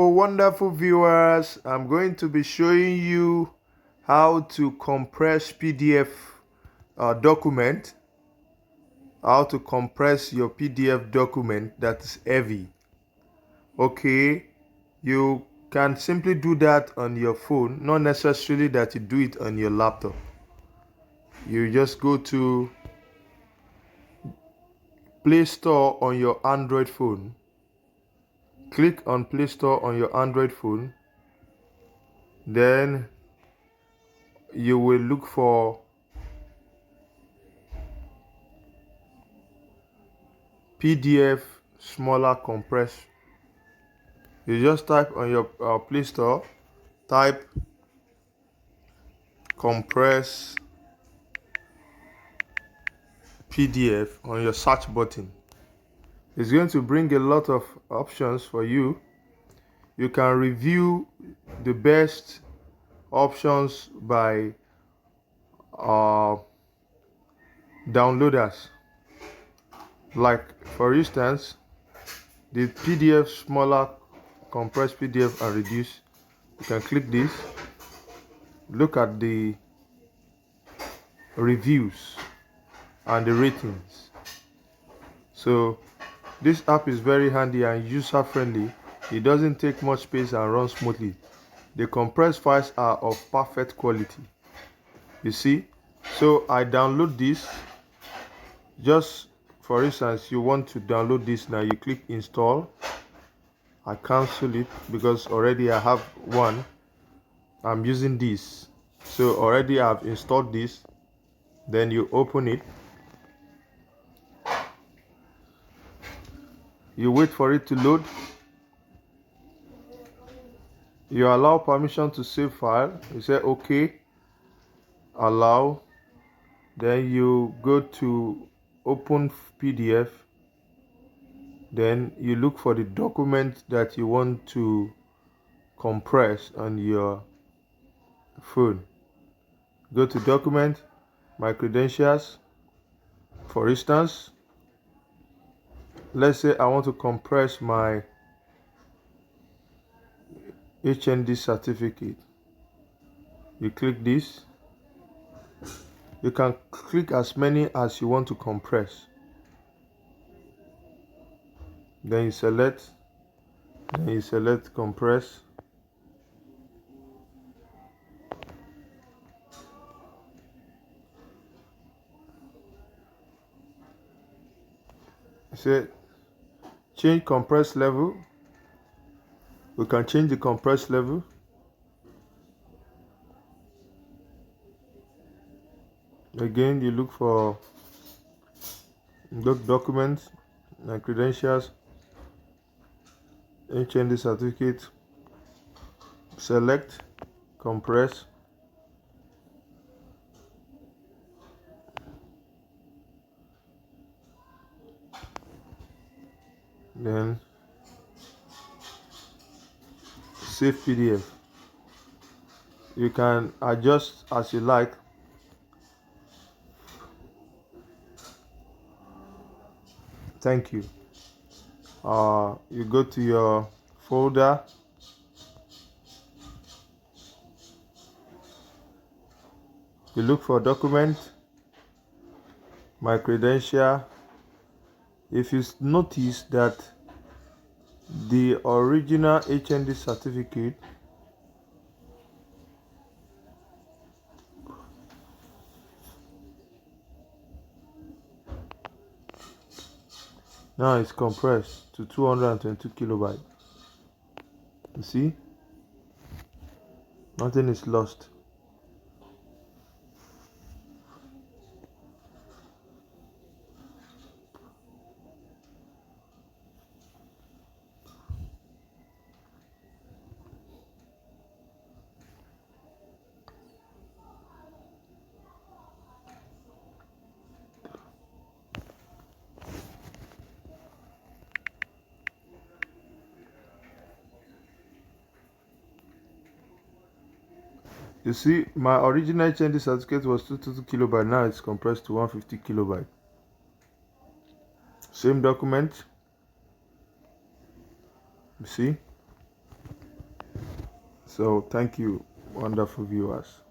Wonderful viewers, I'm going to be showing you how to compress PDF document, how to compress your PDF document that is heavy. Okay, you can simply do that on your phone, not necessarily that you do it on your laptop. You just go to Play Store on your Android phone. Click on Play Store on your Android phone. Then you will look for PDF smaller compress. You just type on your Play Store, type compress PDF on your search button. It's going to bring a lot of options for you. You can review the best options by downloaders. Like for instance, the PDF smaller compressed PDF and reduce. You can click this. Look at the reviews and the ratings. So this app is very handy and user friendly. It doesn't take much space and runs smoothly. The compressed files are of perfect quality. You see, so I download this. Just for instance, you want to download this now, you click install. I cancel it because already I have one. I'm using this, so already I've installed this. Then you open it. You wait for it to load. You allow permission to save file. You say okay, allow. Then you go to open PDF. Then you look for the document that you want to compress on your phone. Go to document, my credentials. For instance, let's say I want to compress my HND certificate. You click this. You can click as many as you want to compress. Then you select compress. You say change compress level. We can change the compress level. Again, you look for documents and credentials, HND certificate, select, compress. Then save PDF. You can adjust as you like. Thank you. You go to your folder. You look for document, my credential. If you notice that the original HND certificate now it's compressed to 222 kilobytes. You see, nothing is lost. You see, my original HND certificate was 222 kilobyte. Now it's compressed to 150 kilobyte. Same document. You see, So thank you, wonderful viewers.